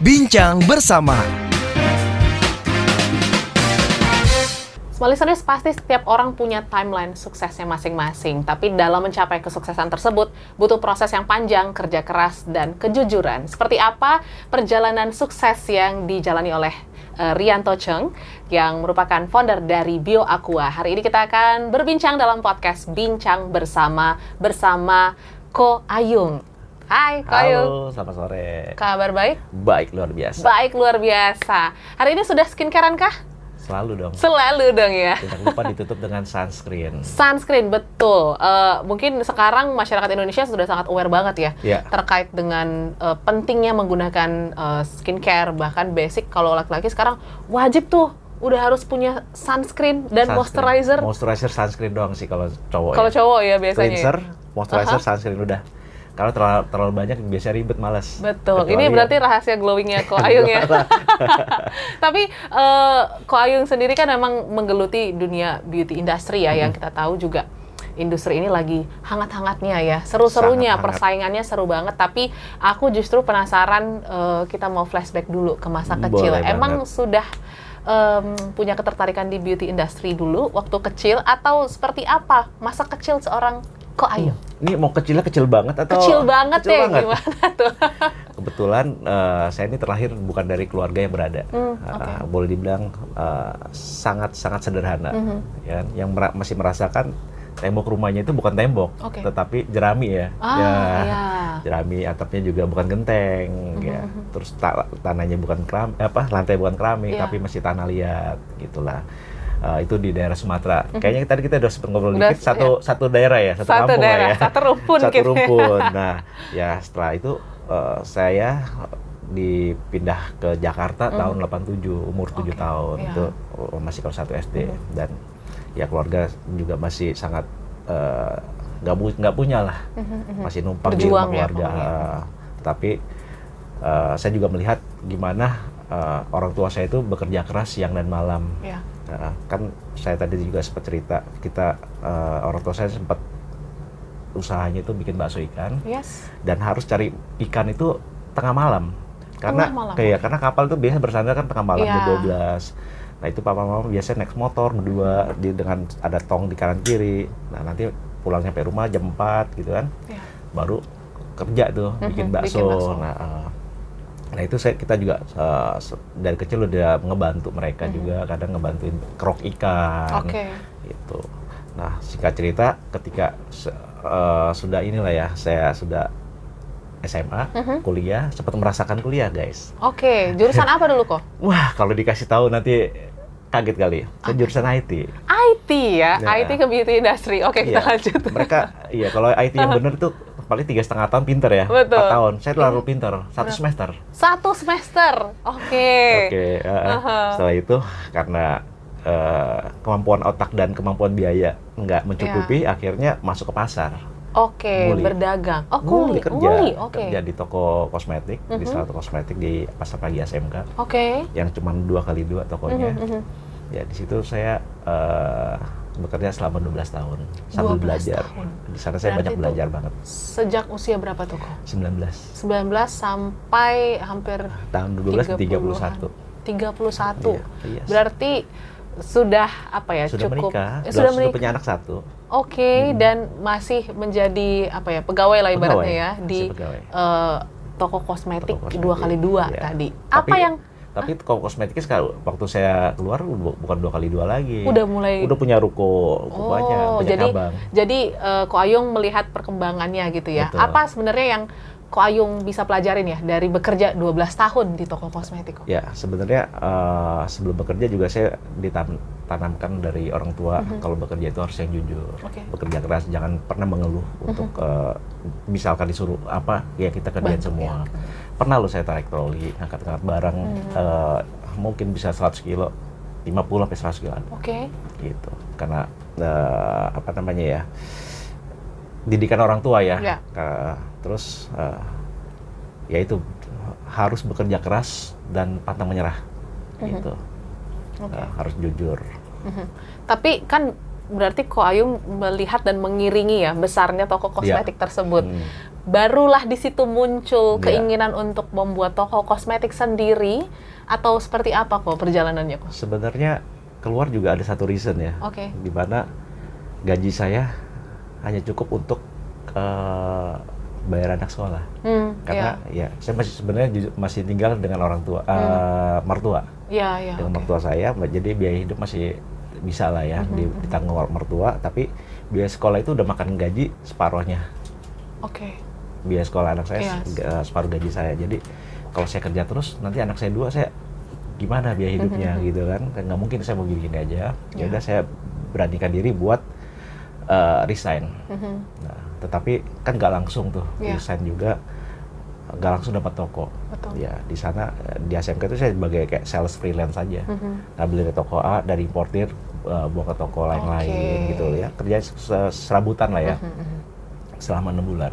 Bincang bersama. Small listeners, pasti setiap orang punya timeline suksesnya masing-masing. Tapi dalam mencapai kesuksesan tersebut, butuh proses yang panjang, kerja keras, dan kejujuran. Seperti apa perjalanan sukses yang dijalani oleh Rianto Cheng, yang merupakan founder dari BioAqua. Hari ini kita akan berbincang dalam podcast Bincang Bersama Ko Ayung. Hai, Ko Ayung. Halo, selamat sore. Kabar baik? Baik, luar biasa. Baik, luar biasa. Hari ini sudah skincarean kah? Selalu dong. Selalu dong ya. Tidak lupa ditutup dengan sunscreen. Sunscreen, betul. Mungkin sekarang masyarakat Indonesia sudah sangat aware banget ya, terkait dengan pentingnya menggunakan skincare, bahkan basic. Kalau laki-laki sekarang wajib tuh udah harus punya sunscreen dan moisturizer. Moisturizer, sunscreen doang sih kalau cowok. Kalau cowok ya biasanya. Cleanser, moisturizer, sunscreen udah. Kalau terlalu banyak biasanya ribet, malas. Betul. Ini berarti rahasia glowingnya Ko Ayung ya. Tapi Ko Ayung sendiri kan memang menggeluti dunia beauty industry ya, yang kita tahu juga industri ini lagi hangat-hangatnya ya, seru-serunya, persaingannya seru banget. Tapi aku justru penasaran, kita mau flashback dulu ke masa kecil. Emang sudah punya ketertarikan di beauty industry dulu waktu kecil, atau seperti apa masa kecil seorang Ko Ayung? Ini mau kecilnya kecil banget atau? Kecil banget ya, gimana tuh? Kebetulan saya ini terlahir bukan dari keluarga yang berada. Boleh dibilang sangat-sangat sederhana. Ya, yang masih merasakan tembok rumahnya itu bukan tembok, tetapi jerami ya. Jerami, atapnya juga bukan genteng, ya. Terus tanahnya bukan lantai bukan keramik, tapi masih tanah liat, gitulah. Itu di daerah Sumatera. Kayaknya tadi kita udah sempat ngobrol dikit, satu daerah ya, satu kampung daerah, lah ya. Satu rumpun. Satu rumpun. Nah, ya setelah itu saya dipindah ke Jakarta tahun 87, umur 7 tahun. Itu masih kelas 1 SD. Dan ya keluarga juga masih sangat nggak punya lah. Masih numpang di rumah keluarga. Tapi saya juga melihat gimana orang tua saya itu bekerja keras siang dan malam. Kan saya tadi juga sempat cerita, orang tua saya sempat usahanya itu bikin bakso ikan, dan harus cari ikan itu tengah malam, karena karena kapal itu biasa bersandar kan tengah malam jam 12. Nah itu papa mama biasanya naik motor berdua dengan ada tong di kanan kiri. Nah nanti pulang sampai rumah jam 4 gitu kan, baru kerja tuh bikin bakso. Nah itu kita juga dari kecil udah ngebantu mereka juga, kadang ngebantuin kerok ikan, gitu. Nah singkat cerita, ketika sudah inilah ya, saya sudah SMA, kuliah, sempat merasakan kuliah guys. Jurusan apa dulu kok? Wah kalau dikasih tahu nanti kaget kali. Saya jurusan IT. IT ya, IT ke beauty industry. Kita lanjut. Mereka, kalau IT yang bener tuh paling 3,5 tahun pinter ya. 4 tahun. Saya terlalu pinter. 1 semester. 1 semester. Setelah itu karena kemampuan otak dan kemampuan biaya nggak mencukupi, akhirnya masuk ke pasar. Berdagang. Kerja di toko kosmetik, di salah satu kosmetik di Pasar Pagi SMK. Yang cuma 2x2 tokonya. Ya di situ saya bekerja selama 12 tahun sambil belajar. Di sana saya banyak belajar banget. Sejak usia berapa tuh kok? 19 sampai hampir tahun 12 31. 31. Berarti sudah sudah cukup menikah, sudah punya anak 1. Dan masih menjadi pegawai lah ibaratnya ya di toko kosmetik 2x2 tadi. Tapi toko kosmetiknya sekarang waktu saya keluar bukan 2x2 lagi. Udah punya ruko banyak cabang. Jadi Ko Ayung melihat perkembangannya gitu ya. Betul. Apa sebenarnya yang Ko Ayung bisa pelajarin ya dari bekerja 12 tahun di toko kosmetik kok? Ya, sebenarnya sebelum bekerja juga saya ditanamkan dari orang tua, kalau bekerja itu harus yang jujur. Bekerja keras, jangan pernah mengeluh untuk misalkan disuruh apa, ya kita kerjain semua. Pernah loh saya tarik troli, angkat-angkat barang, mungkin bisa 100 kilo, 50-100 kilo. Gitu. Karena didikan orang tua ya. Terus ya itu harus bekerja keras dan pantang menyerah. Gitu. Harus jujur. Tapi kan berarti Ko Ayung melihat dan mengiringi ya besarnya toko kosmetik tersebut. barulah di situ muncul Iya. keinginan untuk membuat toko kosmetik sendiri, atau seperti apa kok perjalanannya kok? Sebenarnya keluar juga ada satu reason ya, Oke. di mana gaji saya hanya cukup untuk bayar anak sekolah. Karena ya saya masih sebenarnya masih tinggal dengan orang tua, mertua. Iya. Dengan Oke. mertua saya, jadi biaya hidup masih bisa lah ya ditanggung mertua, tapi biaya sekolah itu udah makan gaji separuhnya. Oke. Biaya sekolah anak saya Yes. separuh gaji saya. Jadi kalau saya kerja terus, nanti anak saya 2, saya gimana biaya hidupnya gitu kan? Nggak mungkin saya mau gini aja. Ya udah saya beranikan diri buat resign. Nah, tetapi kan nggak langsung tuh resign juga, nggak langsung dapat toko. Betul. Ya di sana di ASMK itu saya sebagai kayak sales freelance aja. Ngambil dari toko A, dari importir, bawa ke toko lain-lain gitu ya. Kerja serabutan lah ya. Selama 6 bulan.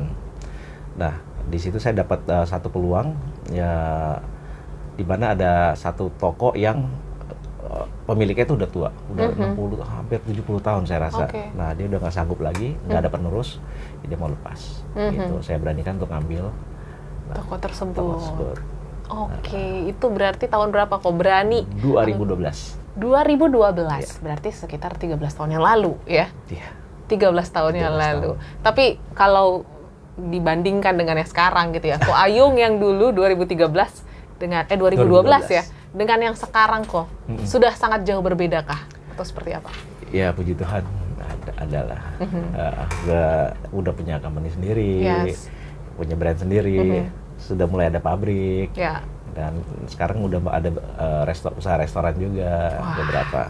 Nah, di situ saya dapat satu peluang ya, di mana ada satu toko yang pemiliknya itu udah tua, udah 60, hampir 70 tahun saya rasa. Oke. Nah, dia udah nggak sanggup lagi, nggak ada penerus, dia mau lepas. Gitu. Saya beranikan untuk ngambil Toko tersebut. toko tersebut. Oke, itu berarti tahun berapa kok berani? 2012. 2012, berarti sekitar 13 tahun yang lalu ya? Iya. 13 tahun yang 13 lalu. tahun. Tapi kalau dibandingkan dengan yang sekarang gitu ya, Ko Ayung yang dulu 2013 dengan 2012 ya, dengan yang sekarang kok sudah sangat jauh berbeda kah? Atau seperti apa? Ya puji Tuhan adalah udah punya company sendiri, Yes. punya brand sendiri, sudah mulai ada pabrik, Ya. dan sekarang udah ada usaha restoran juga. Wah. Beberapa.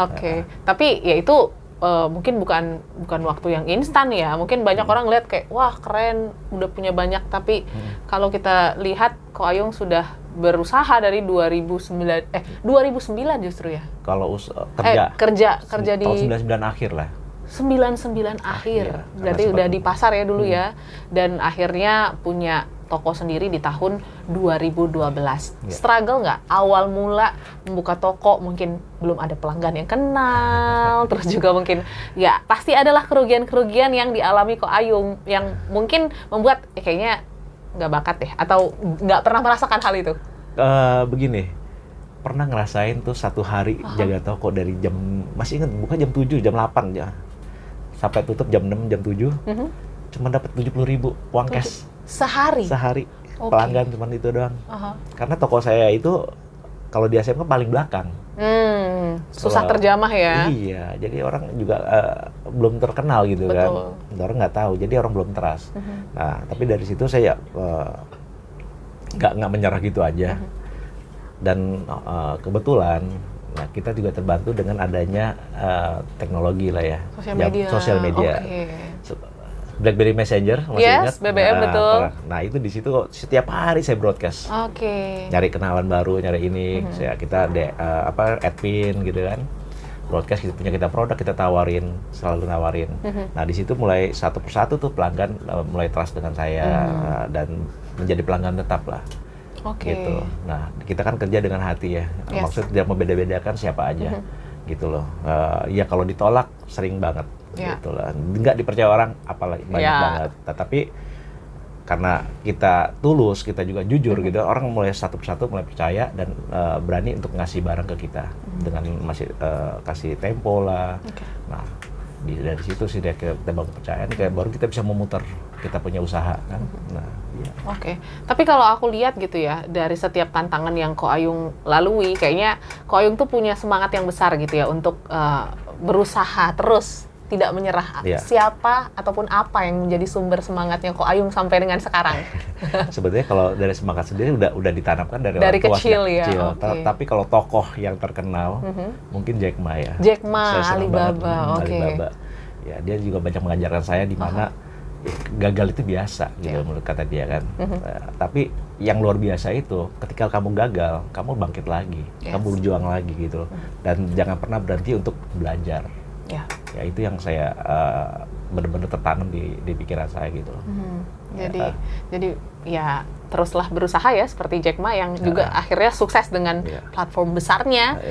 Oke, tapi ya itu mungkin bukan waktu yang instan ya. Mungkin banyak orang lihat kayak wah keren, udah punya banyak. Tapi kalau kita lihat Ko Ayung sudah berusaha dari 2009 justru ya. Kalau Kerja di tahun 99 akhir lah. 99 akhir. Iya, Berarti karena udah sempat di pasar ya dulu ya. Dan akhirnya punya toko sendiri di tahun 2012. Struggle nggak? Awal mula membuka toko mungkin belum ada pelanggan yang kenal, terus juga mungkin ya pasti adalah kerugian-kerugian yang dialami Ko Ayung yang mungkin membuat kayaknya nggak bakat deh, atau nggak pernah merasakan hal itu. Begini, pernah ngerasain tuh satu hari jaga toko dari jam, masih ingat buka jam 7, jam 8 ya. Sampai tutup jam 6, jam 7. Cuma dapat 70.000 uang cash. Sehari? Oke. Pelanggan cuma itu doang. Karena toko saya itu kalau di ASMK paling belakang. Susah terjamah ya. Iya, jadi orang juga belum terkenal gitu. Betul. Kan. Orang nggak tahu, jadi orang belum trust. Nah, tapi dari situ saya nggak menyerah gitu aja. Dan kebetulan, nah kita juga terbantu dengan adanya teknologi lah ya. Sosial media. Oke. BlackBerry Messenger, masih Yes, ingat? BBM betul. Nah itu di situ setiap hari saya broadcast. Oke. Nyari kenalan baru, nyari ini, kita admin gitu kan, broadcast kita produk kita tawarin, selalu nawarin. Nah di situ mulai satu persatu tuh pelanggan mulai trust dengan saya dan menjadi pelanggan tetap lah. Oke. Gitu. Nah kita kan kerja dengan hati ya, Yes. maksudnya tidak membeda-bedakan siapa aja, gitu loh. Ya kalau ditolak sering banget. Gitu lah. Nggak dipercaya orang, apalagi banyak banget. Tetapi karena kita tulus, kita juga jujur gitu, orang mulai satu persatu mulai percaya dan berani untuk ngasih barang ke kita dengan masih kasih tempo lah. Nah dari situ sih kita bangun kepercayaan, kayak baru kita bisa memutar kita punya usaha kan. Nah, iya. Oke. Tapi kalau aku lihat gitu ya, dari setiap tantangan yang Ko Ayung lalui, kayaknya Ko Ayung tuh punya semangat yang besar gitu ya untuk berusaha terus, tidak menyerah. Siapa ataupun apa yang menjadi sumber semangatnya Ko Ayung sampai dengan sekarang? Sebetulnya kalau dari semangat sendiri udah ditanamkan dari orang tua kecil ya. Okay. Tapi kalau tokoh yang terkenal mungkin Jack Ma ya. Jack Ma, Alibaba. Alibaba. Ya, dia juga banyak mengajarkan saya di mana gagal itu biasa gitu menurut kata dia kan. Tapi yang luar biasa itu ketika kamu gagal, kamu bangkit lagi, kamu berjuang lagi gitu. Dan jangan pernah berhenti untuk belajar. Ya itu yang saya benar-benar tertanam di pikiran saya gitu. Jadi ya teruslah berusaha ya seperti Jack Ma yang juga akhirnya sukses dengan platform besarnya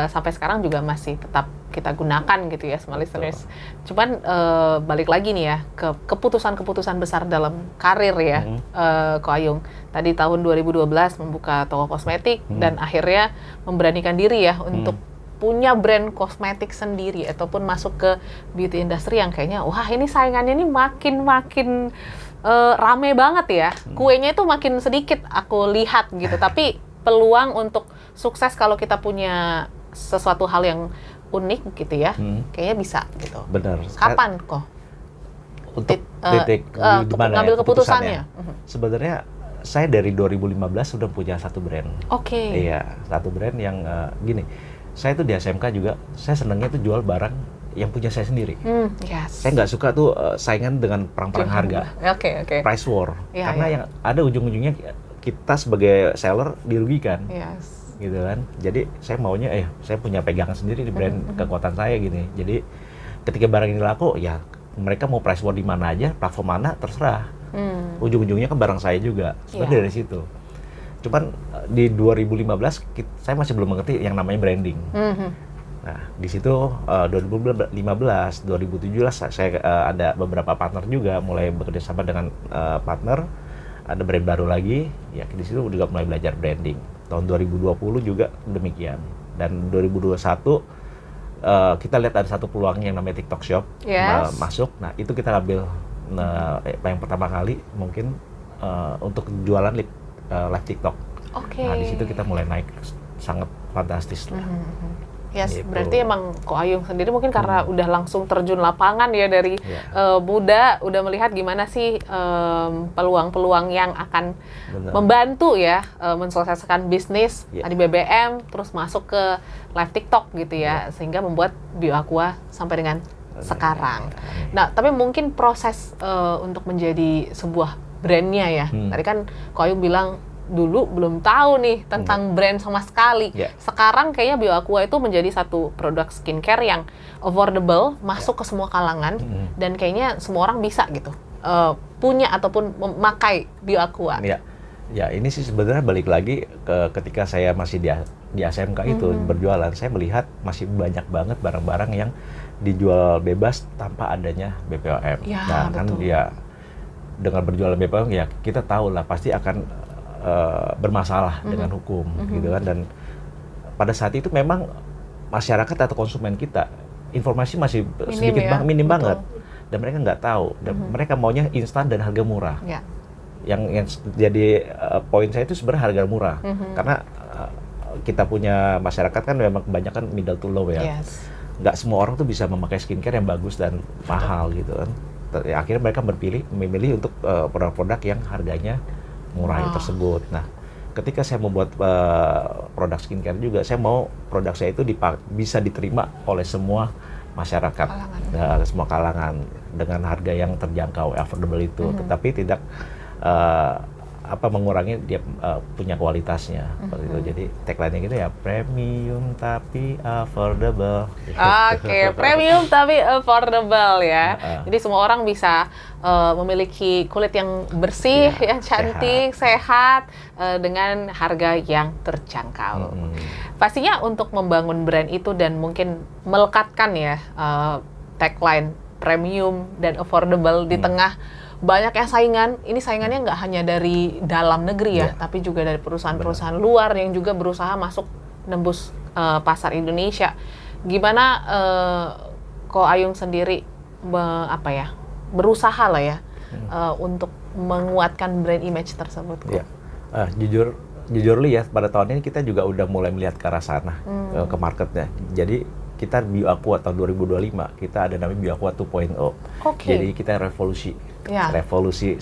sampai sekarang juga masih tetap kita gunakan gitu ya, small listeners. Cuman balik lagi nih ya ke keputusan-keputusan besar dalam karir ya, Ko Ayung. Tadi tahun 2012 membuka toko kosmetik dan akhirnya memberanikan diri ya untuk punya brand kosmetik sendiri ataupun masuk ke beauty industry yang kayaknya wah ini saingannya ini makin rame banget ya. Kuenya itu makin sedikit aku lihat gitu. Tapi peluang untuk sukses kalau kita punya sesuatu hal yang unik gitu ya, kayaknya bisa gitu. Benar. Kapan kok? Untuk titik ngambil keputusannya? Sebenarnya saya dari 2015 sudah punya satu brand. Oke. Iya, satu brand yang gini. Saya tuh di SMK juga, saya senangnya tuh jual barang yang punya saya sendiri. Yes. Saya nggak suka tuh saingan dengan perang-perang harga. Oke. Price war. Ya, karena yang ada ujung-ujungnya kita sebagai seller dirugikan. Yes. Gitu kan. Jadi saya maunya saya punya pegangan sendiri di brand kekuatan saya gini. Jadi ketika barang ini laku ya mereka mau price war di mana aja, platform mana terserah. Ujung-ujungnya kan barang saya juga. Sebenarnya dari situ. Cuman di 2015 saya masih belum mengerti yang namanya branding. Nah, di situ 2015, 2017 saya ada beberapa partner juga mulai bekerja sama dengan partner, ada brand baru lagi, ya di situ juga mulai belajar branding. Tahun 2020 juga demikian. Dan 2021 kita lihat ada satu peluang yang namanya TikTok Shop masuk. Nah, itu kita ambil yang pertama kali mungkin untuk jualan live TikTok. Nah, di situ kita mulai naik sangat fantastis lah. Yes, gitu. Berarti emang Ko Ayung sendiri mungkin karena udah langsung terjun lapangan ya dari muda, udah melihat gimana sih peluang-peluang yang akan membantu ya mensukseskan bisnis di BBM, terus masuk ke live TikTok gitu ya, sehingga membuat BioAqua sampai dengan sekarang. Nah, tapi mungkin proses untuk menjadi sebuah brandnya ya. Tadi kan Ko Ayung bilang dulu belum tahu nih tentang brand sama sekali. Sekarang kayaknya BioAqua itu menjadi satu produk skincare yang affordable, masuk ke semua kalangan, dan kayaknya semua orang bisa gitu punya ataupun memakai BioAqua. Ya, ini sih sebenarnya balik lagi ketika saya masih di ASMK itu berjualan, saya melihat masih banyak banget barang-barang yang dijual bebas tanpa adanya BPOM. Nah, kan dia dengan berjualan BPOM ya kita tahu lah pasti akan bermasalah dengan hukum gitu kan. Dan pada saat itu memang masyarakat atau konsumen kita informasi masih minim banget, dan mereka nggak tahu, dan mereka maunya instan dan harga murah. Yang jadi poin saya itu sebenarnya harga murah, karena kita punya masyarakat kan memang kebanyakan middle to low ya. Nggak semua orang tuh bisa memakai skincare yang bagus dan mahal gitu kan. Akhirnya mereka memilih untuk produk-produk yang harganya murah tersebut. Nah, ketika saya membuat produk skincare juga, saya mau produk saya itu bisa diterima oleh semua masyarakat, semua kalangan dengan harga yang terjangkau, affordable itu, tetapi tidak mengurangi dia punya kualitasnya. Seperti itu. Jadi tagline-nya gitu ya, premium tapi affordable. Oke, premium tapi affordable ya. Jadi semua orang bisa memiliki kulit yang bersih, yang cantik, sehat, dengan harga yang terjangkau. Pastinya untuk membangun brand itu dan mungkin melekatkan ya tagline premium dan affordable di tengah banyak yang saingan. Ini saingannya nggak hanya dari dalam negeri ya, tapi juga dari perusahaan-perusahaan luar yang juga berusaha masuk nembus pasar Indonesia. Gimana Ko Ayung sendiri berusaha lah ya untuk menguatkan brand image tersebut? Jujur li ya, pada tahun ini kita juga udah mulai melihat ke arah sana, ke marketnya. Jadi kita BioAqua tahun 2025 kita ada namanya BioAqua 2.0. Jadi kita revolusi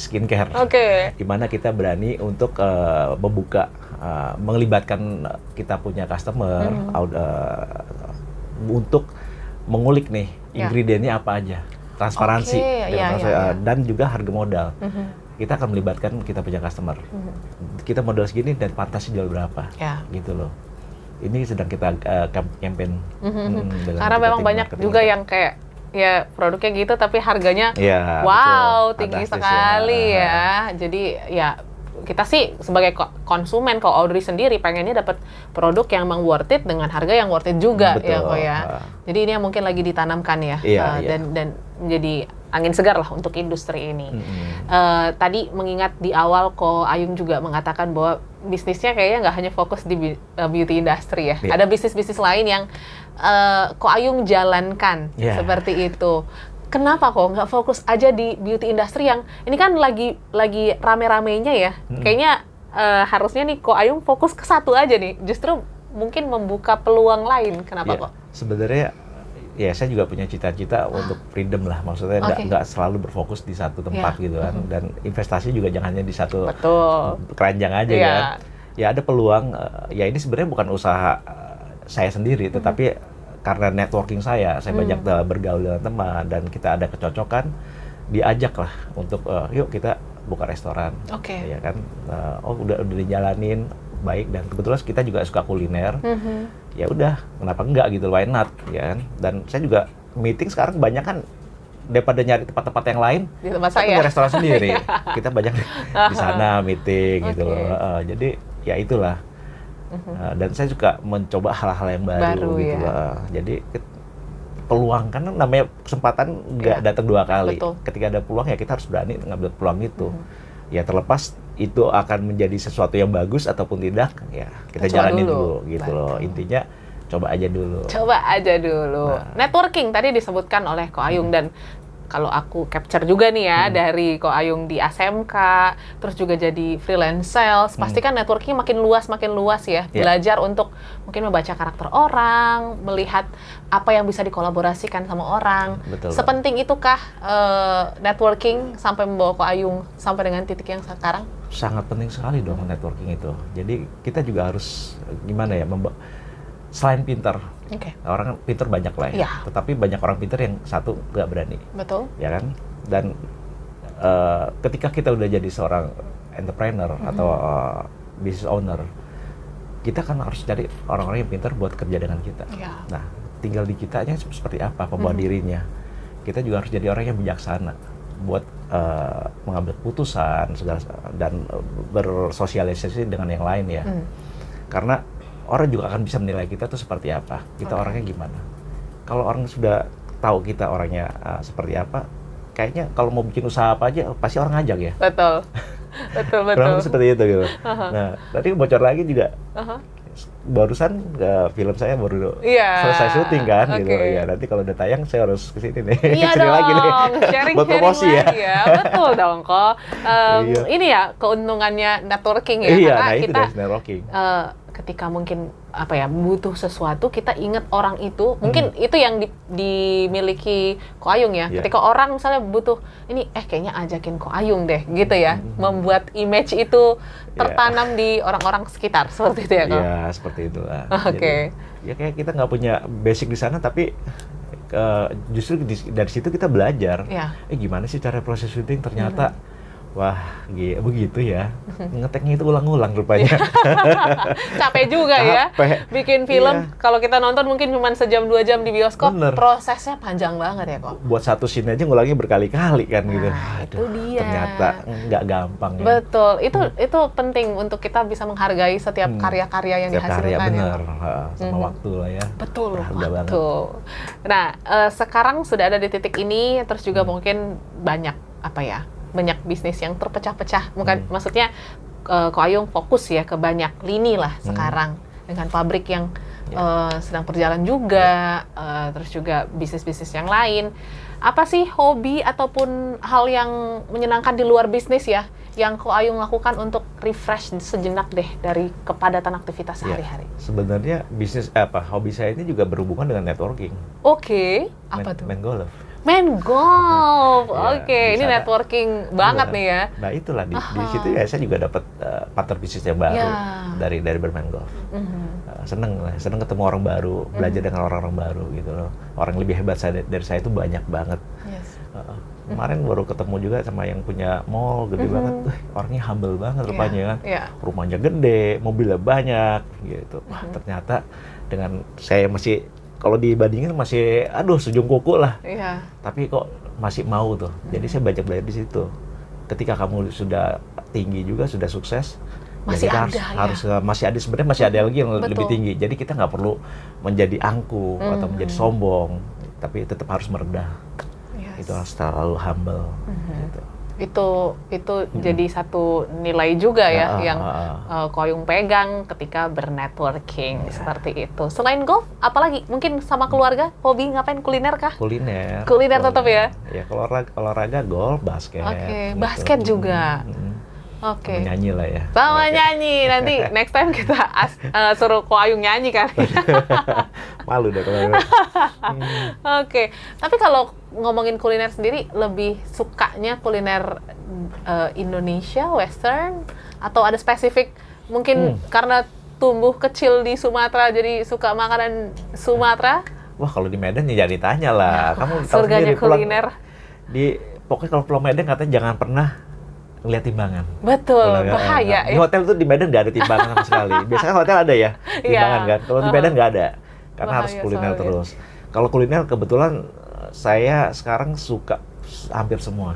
skincare. Di mana kita berani untuk membuka, melibatkan kita punya customer untuk mengulik nih ingredientnya apa aja, transparansi dan juga harga modal. Kita akan melibatkan kita punya customer. Kita modal segini dan pantasnya jual berapa, gitu loh. Ini sedang kita campaign. Karena memang banyak juga yang kayak ya produknya gitu tapi harganya tinggi sekali ya. Jadi ya kita sih sebagai konsumen, kalau Audrey sendiri pengennya dapat produk yang emang worth it dengan harga yang worth it juga. Betul. Ya kok ya. Jadi ini yang mungkin lagi ditanamkan ya, Iya. dan menjadi angin segar lah untuk industri ini. Tadi mengingat di awal kok Ayung juga mengatakan bahwa bisnisnya kayaknya nggak hanya fokus di beauty industry ya. Iya. Ada bisnis-bisnis lain yang kok Ayung jalankan seperti itu. Kenapa kok nggak fokus aja di beauty industry yang ini kan lagi rame-ramenya ya? Kayaknya harusnya nih kok Ayung fokus ke satu aja nih. Justru mungkin membuka peluang lain. Kenapa kok? Sebenarnya ya saya juga punya cita-cita untuk freedom lah. Maksudnya nggak selalu berfokus di satu tempat gitu kan. Dan investasi juga jangan hanya di satu keranjang aja kan. Ya ada peluang. Ya ini sebenarnya bukan usaha saya sendiri, tetapi karena networking saya banyak bergaul dengan teman dan kita ada kecocokan, diajak lah untuk yuk kita buka restoran, ya kan, udah dijalanin baik dan kebetulan kita juga suka kuliner, ya udah kenapa enggak gitu, why not, ya kan, dan saya juga meeting sekarang banyak kan daripada nyari tempat-tempat yang lain, di tempat saya punya restoran sendiri, kita banyak di sana meeting gitu loh, jadi ya itulah. Dan saya juga mencoba hal-hal yang baru gitu lah. Jadi peluang kan namanya kesempatan nggak datang dua kali. Betul. Ketika ada peluang ya kita harus berani ngambil peluang itu. Ya terlepas itu akan menjadi sesuatu yang bagus ataupun tidak, ya kita jalanin dulu gitu loh. Intinya coba aja dulu. Networking tadi disebutkan oleh Ko Ayung dan kalau aku capture juga nih ya dari Ko Ayung di ASMK, terus juga jadi freelance sales, pasti kan networking makin luas ya. Belajar untuk mungkin membaca karakter orang, melihat apa yang bisa dikolaborasikan sama orang. Betul, sepenting itukah networking sampai membawa Ko Ayung sampai dengan titik yang sekarang? Sangat penting sekali dong networking itu. Jadi kita juga harus gimana ya, selain pintar, orang pintar banyak lah ya. Tetapi banyak orang pintar yang satu nggak berani. Betul. Ya kan? Dan ketika kita udah jadi seorang entrepreneur atau business owner, kita kan harus cari orang-orang yang pintar buat kerja dengan kita. Nah, tinggal di kitanya seperti apa pembawa dirinya. Kita juga harus jadi orang yang bijaksana buat mengambil keputusan dan bersosialisasi dengan yang lain ya. Karena orang juga akan bisa menilai kita tuh seperti apa, kita orangnya gimana. Kalau orang sudah tahu kita orangnya seperti apa, kayaknya kalau mau bikin usaha apa aja pasti orang ngajak ya. Betul. Kurang seperti itu gitu. Nah, tadi bocor lagi juga. Barusan film saya baru selesai syuting kan gitu ya. Nanti kalau udah tayang saya harus kesini nih. Iya kesini dong, lagi nih. sharing buat promosi ya. Betul dong kok. Ini ya keuntungannya networking ya. Iya, karena nah kita itu networking. ketika mungkin butuh sesuatu, kita ingat orang itu, mungkin itu yang dimiliki Ko Ayung ya. Ketika orang misalnya butuh ini, kayaknya ajakin Ko Ayung deh, gitu ya. Membuat image itu tertanam di orang-orang sekitar, seperti itu ya Ko? Iya, seperti itulah. Jadi, ya kayak kita nggak punya basic di sana, tapi justru dari situ kita belajar. Gimana sih cara proses syuting, ternyata wah, begitu ya. Ngeteknya itu ulang-ulang rupanya. Capek juga ya. Bikin film, kalau kita nonton mungkin cuma sejam 2 jam di bioskop, prosesnya panjang banget ya kok. Buat satu scene aja ngulangnya berkali-kali kan gitu. Itu dia. Ternyata nggak gampang ya. Betul, itu penting untuk kita bisa menghargai setiap karya-karya yang dihasilkan. Bener, sama waktu lah ya. Betul, waktu. Nah, sekarang sudah ada di titik ini, terus juga mungkin banyak banyak bisnis yang terpecah-pecah. Maksudnya Ko Ayung fokus ya ke banyak lini lah sekarang dengan pabrik yang sedang berjalan juga, terus juga bisnis-bisnis yang lain. Apa sih hobi ataupun hal yang menyenangkan di luar bisnis ya yang Ko Ayung lakukan untuk refresh sejenak deh dari kepadatan aktivitas sehari-hari? Sebenarnya hobi saya ini juga berhubungan dengan networking. Apa tuh? Main golf. Main golf, ini networking banget nih ya. Nah itulah di situ ya saya juga dapat partner bisnis yang baru dari bermain golf. Seneng ketemu orang baru, belajar dengan orang-orang baru gitu loh. Orang yang lebih hebat dari saya itu banyak banget. Kemarin baru ketemu juga sama yang punya mall gede banget. Orangnya humble banget rupanya kan. Rumahnya gede, mobilnya banyak gitu. Wah, ternyata dengan saya masih, kalau dibandingin masih sejung kuku lah. Tapi kok masih mau tuh. Jadi saya banyak belajar di situ. Ketika kamu sudah tinggi juga, sudah sukses. Masih kita ada masih ada sebenarnya, masih ada lagi yang Betul. lebih tinggi. Jadi kita nggak perlu menjadi angkuh atau menjadi sombong, tapi tetap harus merendah. Yes. Itu harus selalu humble. Gitu. Itu jadi satu nilai juga ya yang Ko Ayung pegang ketika bernetworking seperti itu. Selain golf, apalagi mungkin sama keluarga hobi ngapain, kuliner kah? Kuliner Tetap ya. Ya kalau olahraga golf, basket. Oke, gitu. basket juga. Oke. Sama nyanyi lah ya. Sama nyanyi. Nanti next time kita suruh Ko Ayung nyanyi kali. Malu deh kalau. Oke. Tapi kalau ngomongin kuliner sendiri, lebih sukanya kuliner Indonesia, Western, atau ada spesifik? Mungkin karena tumbuh kecil di Sumatera, jadi suka makanan Sumatera? Wah, kalau di Medan ya jadi tanya lah. Kamu tahu Surganya sendiri kuliner. Pokoknya kalau pulang Medan katanya jangan pernah ngeliat timbangan. Betul, Kalau bahaya di ya. hotel tuh di Medan nggak ada timbangan sama sekali. Biasanya hotel ada ya timbangan kan. Kalau di Medan nggak ada, karena harus Bahaya kuliner soalnya. terus. Kalau kuliner kebetulan saya sekarang suka hampir semua.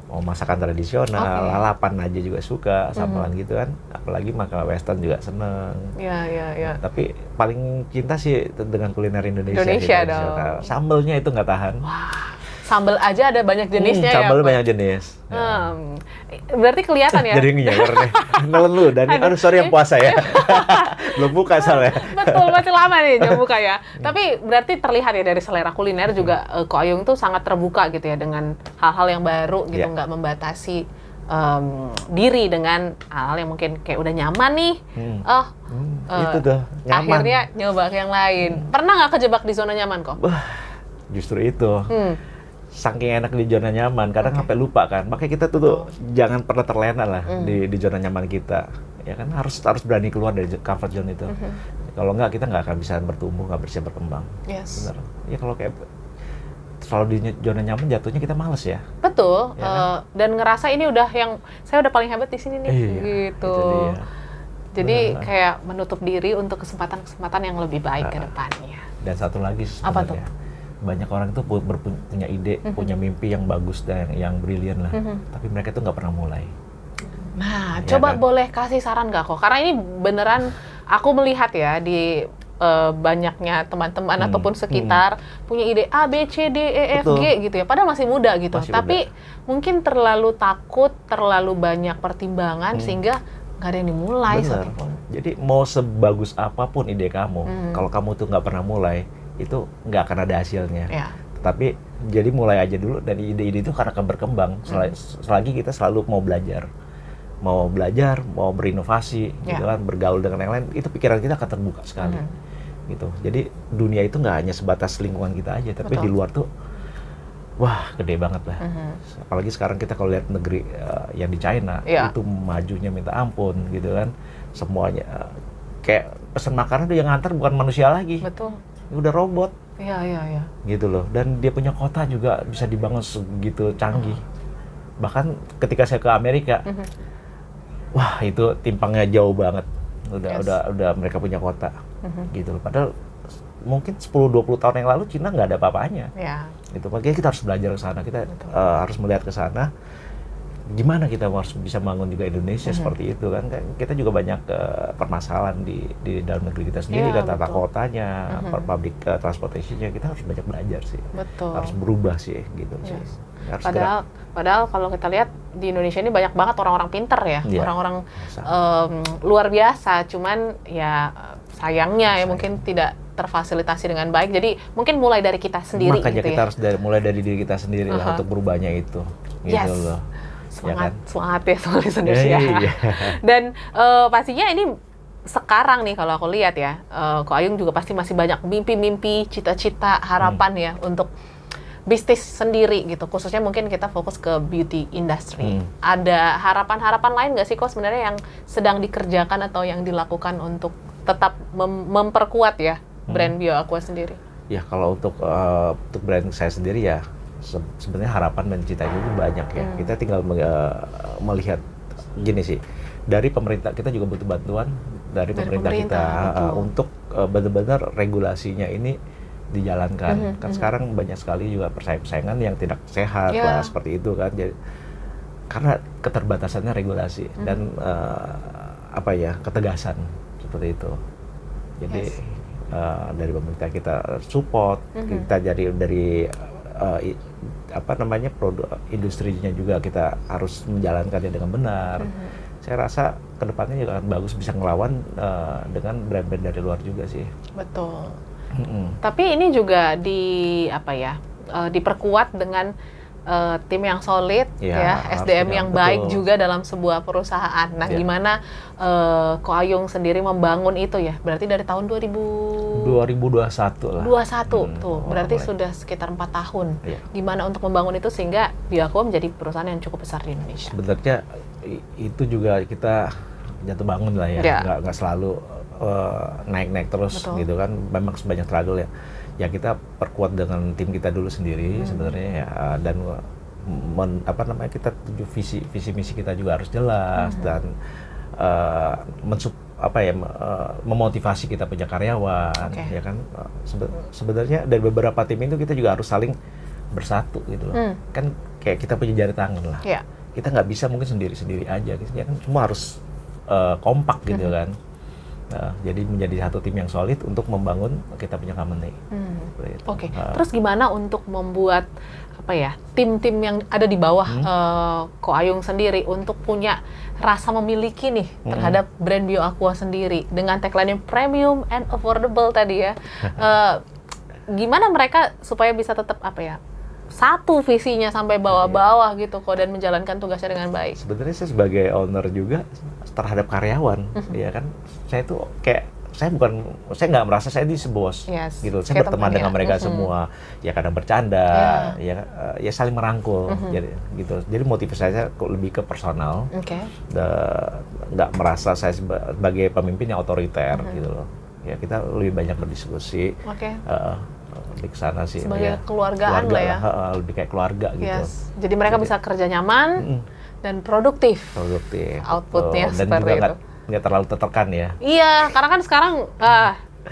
Mau masakan tradisional, lalapan aja juga suka, sambal gitu kan. Apalagi makanan Western juga seneng. Ya. Tapi paling cinta sih dengan kuliner Indonesia. Indonesia sih, dong. Sambelnya itu nggak tahan. Sambal aja ada banyak jenisnya ya. Sambal Ko? banyak jenis. Berarti kelihatan ya. Jadi ngejar nih. Nelen lu dan aduh sorry yang puasa ya. Belum buka soalnya. Betul, masih lama nih jam buka ya. Tapi berarti terlihat ya dari selera kuliner juga Ko Ayung tuh sangat terbuka gitu ya dengan hal-hal yang baru gitu, nggak membatasi diri dengan hal-hal yang mungkin kayak udah nyaman nih. Itu tuh nyaman. Akhirnya nyoba yang lain. Pernah nggak kejebak di zona nyaman kok? Wah, justru itu. Saking enak di zona nyaman, kadang sampai lupa kan. Makanya kita tuh jangan pernah terlena lah di zona nyaman kita. Ya kan harus berani keluar dari comfort zone itu. Kalau nggak kita nggak akan bisa bertumbuh, nggak bisa berkembang. Yes. Bener. Ya kalau kayak selalu di zona nyaman jatuhnya kita males ya. Betul. Ya kan? Dan ngerasa ini udah saya udah paling hebat di sini nih. Gitu. Itu dia. Jadi kayak menutup diri untuk kesempatan-kesempatan yang lebih baik ke depannya. Dan satu lagi Apa tuh? sebenarnya. Banyak orang tuh punya ide, punya mimpi yang bagus dan yang brilian lah. Tapi mereka tuh nggak pernah mulai. Nah, Ya coba kan? boleh kasih saran nggak kok? Karena ini beneran aku melihat ya di banyaknya teman-teman ataupun sekitar punya ide A, B, C, D, E, F, Betul. G gitu ya. Padahal masih muda gitu. Masih Tapi mungkin terlalu takut, terlalu banyak pertimbangan sehingga nggak ada yang dimulai Bener. satupun. Jadi mau sebagus apapun ide kamu, kalau kamu tuh nggak pernah mulai, itu nggak akan ada hasilnya. Ya. Tapi jadi mulai aja dulu, dan ide-ide itu akan berkembang selagi kita selalu mau belajar, mau berinovasi, gitu kan, bergaul dengan yang lain, itu pikiran kita akan terbuka sekali. Gitu. Jadi dunia itu nggak hanya sebatas lingkungan kita aja, tapi di luar tuh, wah gede banget lah. Apalagi sekarang kita kalau lihat negeri yang di China, itu majunya minta ampun, gitu kan, semuanya kayak pesan makanan tuh yang ngantar bukan manusia lagi. Betul. Udah robot. Iya. Gitu loh. Dan dia punya kota juga bisa dibangun segitu canggih. Bahkan ketika saya ke Amerika, wah itu timpangnya jauh banget. Udah mereka punya kota. Gitu loh. Padahal mungkin 10-20 tahun yang lalu Cina nggak ada apa-apanya. Ya. Gitu. Makanya kita harus belajar ke sana. Kita harus melihat ke sana. Gimana kita harus bisa bangun juga Indonesia seperti itu kan. Kita juga banyak permasalahan di dalam negeri kita sendiri, kan tata kotanya, public transportation-nya, kita harus banyak belajar sih. Betul. Harus berubah sih gitu sih. Harus Padahal kalau kita lihat di Indonesia ini banyak banget orang-orang pinter ya, Iya. orang-orang luar biasa, cuman ya sayangnya ya mungkin tidak terfasilitasi dengan baik. Jadi mungkin mulai dari kita sendiri. Makanya gitu kita ya. harus mulai dari diri kita sendiri lah untuk berubahnya itu. Gitu Yes. loh. Semangat ya soal Indonesia. Iya. Dan pastinya ini sekarang nih kalau aku lihat ya, Ko Ayung juga pasti masih banyak mimpi-mimpi, cita-cita, harapan ya untuk bisnis sendiri gitu. Khususnya mungkin kita fokus ke beauty industry. Ada harapan-harapan lain nggak sih kok sebenarnya yang sedang dikerjakan atau yang dilakukan untuk tetap memperkuat ya brand Bio Aqua sendiri? Ya kalau untuk brand saya sendiri ya sebenarnya harapan dan cita itu banyak ya. Kita tinggal melihat gini sih, dari pemerintah kita juga butuh bantuan dari pemerintah kita untuk benar-benar regulasinya ini dijalankan. Kan sekarang banyak sekali juga persaingan yang tidak sehat lah seperti itu kan. Jadi karena keterbatasannya regulasi dan ketegasan seperti itu. Jadi dari pemerintah kita support, kita jadi dari produk industrinya juga kita harus menjalankannya dengan benar. Saya rasa kedepannya juga akan bagus, bisa ngelawan dengan brand-brand dari luar juga sih. Betul. Tapi ini juga diperkuat dengan tim yang solid, SDM yang baik juga dalam sebuah perusahaan. Nah, gimana Ko Ayung sendiri membangun itu ya? Berarti dari tahun 2021 lah. 21 tuh, berarti sudah sekitar 4 tahun. Gimana untuk membangun itu sehingga Bioaqua menjadi perusahaan yang cukup besar di Indonesia? Sebenarnya itu juga kita jatuh bangun lah ya, nggak selalu naik-naik terus. Betul. Gitu kan, memang sebanyak struggle ya. Ya kita perkuat dengan tim kita dulu sendiri sebenarnya ya, dan kita tuju visi misi kita juga harus jelas dan memotivasi kita punya karyawan, ya kan. Sebenarnya dari beberapa tim itu kita juga harus saling bersatu gitu loh. Kan kayak kita punya jari tangan lah. Kita nggak bisa mungkin sendiri aja gitu ya kan, semua harus kompak gitu kan. Jadi menjadi satu tim yang solid untuk membangun kita punya company. Terus gimana untuk membuat tim-tim yang ada di bawah Ko Ayung sendiri untuk punya rasa memiliki nih terhadap brand Bioaqua sendiri dengan tagline yang premium and affordable tadi ya. Gimana mereka supaya bisa tetap satu visinya sampai bawah-bawah gitu kok, dan menjalankan tugasnya dengan baik. Sebenarnya saya sebagai owner juga terhadap karyawan, ya kan, saya nggak merasa saya di bos, gitu. Saya berteman dengan mereka semua, ya kadang bercanda, ya saling merangkul, jadi gitu. Jadi motivasi saya lebih ke personal, nggak merasa saya sebagai pemimpin yang otoriter, gitu loh. Ya kita lebih banyak berdiskusi. Lebih ke sana sih. Sebagai keluargaan lah ya. Lebih kayak keluarga gitu. Jadi mereka bisa kerja nyaman dan produktif. Outputnya dan seperti juga itu. Nggak terlalu tertekan ya. Iya, karena kan sekarang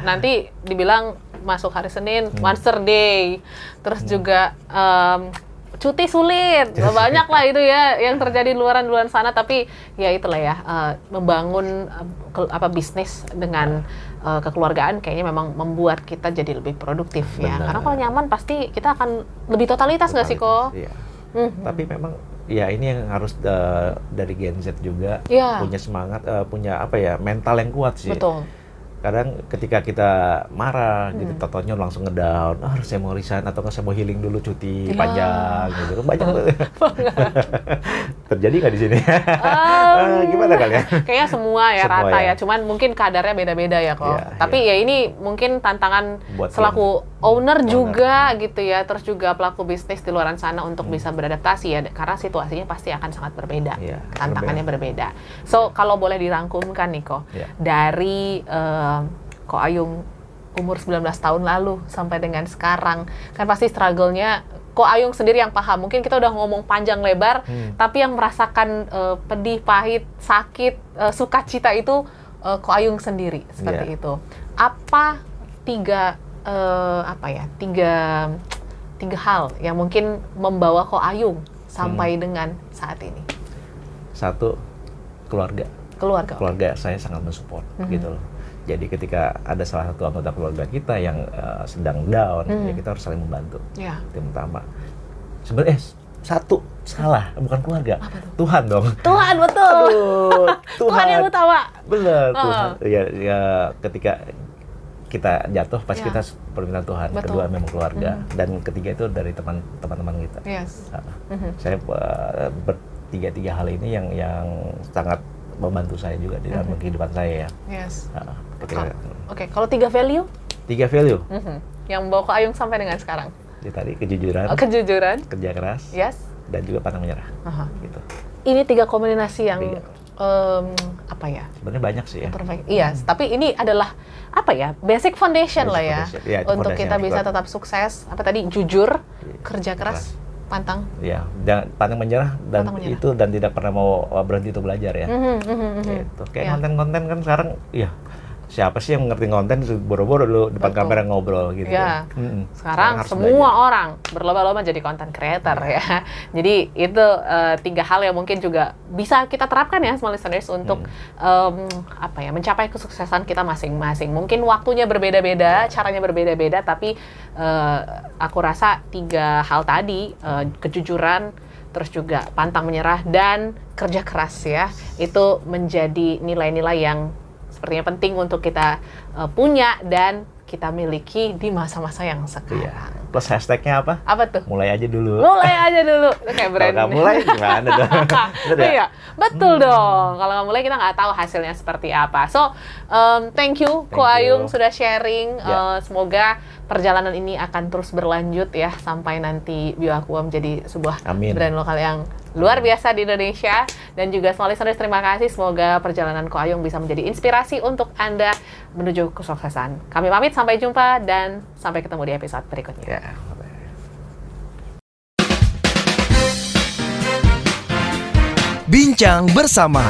nanti dibilang masuk hari Senin, Monster Day. Terus juga cuti sulit, banyak lah itu ya yang terjadi di luar sana. Tapi ya itulah ya, membangun bisnis dengan kekeluargaan kayaknya memang membuat kita jadi lebih produktif. Ya. Karena kalau nyaman pasti kita akan lebih totalitas nggak sih Ko? Iya. Tapi memang ya ini yang harus dari Gen Z juga punya semangat, punya mental yang kuat sih. Betul. Kadang ketika kita marah gitu, totonya langsung ngedown, saya mau resign atau saya mau healing dulu, cuti panjang gitu. Banyak terjadi nggak di sini? Gimana kalian? Kayaknya semua rata ya. Cuman mungkin kadarnya beda-beda ya kok. Tapi ya ini mungkin tantangan buat selaku owner juga gitu ya, terus juga pelaku bisnis di luar sana untuk bisa beradaptasi ya, karena situasinya pasti akan sangat berbeda, tantangannya berbeda. So kalau boleh dirangkumkan nih kok, dari Ko Ayung umur 19 tahun lalu sampai dengan sekarang, kan pasti struggle-nya Ko Ayung sendiri yang paham. Mungkin kita udah ngomong panjang lebar, tapi yang merasakan pedih, pahit, sakit, sukacita itu Ko Ayung sendiri seperti itu. Apa tiga hal yang mungkin membawa Ko Ayung sampai dengan saat ini? Satu, keluarga saya sangat mensupport gitu loh. Jadi ketika ada salah satu anggota keluarga kita yang sedang down, ya kita harus saling membantu. Itu yang pertama. Sebenarnya satu salah, bukan keluarga, Tuhan dong. Tuhan, betul. Aduh, Tuhan yang utama. Benar, Tuhan. Ya ketika kita jatuh pasti kita permintaan Tuhan. Kedua memang keluarga, dan ketiga itu dari teman-teman kita. Saya bertiga hal ini yang sangat membantu saya juga di dalam kehidupan saya ya. Oke, kalau 3 value? 3 value? Yang membawa Ko Ayung sampai dengan sekarang? Jadi tadi kejujuran, kerja keras, dan juga pantang menyerah. Gitu. Ini 3 kombinasi yang sebenarnya banyak sih ya. Tapi ini adalah basic foundation lah ya, untuk kita bisa tetap sukses. Jujur, kerja keras, pantang. Ya, dan pantang menyerah dan tidak pernah mau berhenti untuk belajar ya. Gitu. Kayak konten-konten kan sekarang, siapa sih yang mengerti konten, boro-boro dulu depan Betul. kamera ngobrol gitu. Ya. kan. Sekarang harus semua belajar. orang berlomba-lomba jadi content creator ya. Jadi itu 3 hal yang mungkin juga bisa kita terapkan ya, small listeners, untuk mencapai kesuksesan kita masing-masing. Mungkin waktunya berbeda-beda, caranya berbeda-beda, tapi aku rasa 3 hal tadi, kejujuran, terus juga pantang menyerah dan kerja keras ya, itu menjadi nilai-nilai yang sepertinya penting untuk kita punya dan kita miliki di masa-masa yang sekarang. Iya. Plus hashtagnya apa? Apa tuh? Mulai aja dulu. Mulai aja dulu. Itu kayak brand. Kalau nggak mulai gimana dong? Bener ya? Iya, betul dong. Kalau nggak mulai kita nggak tahu hasilnya seperti apa. So, thank you Ko Ayung sudah sharing. Semoga perjalanan ini akan terus berlanjut ya sampai nanti Bioaqua menjadi sebuah brand lokal yang luar biasa di Indonesia. Dan juga small listeners, terima kasih. Semoga perjalanan Ko Ayung bisa menjadi inspirasi untuk Anda menuju kesuksesan. Kami pamit, sampai jumpa dan sampai ketemu di episode berikutnya. Ya. Bincang bersama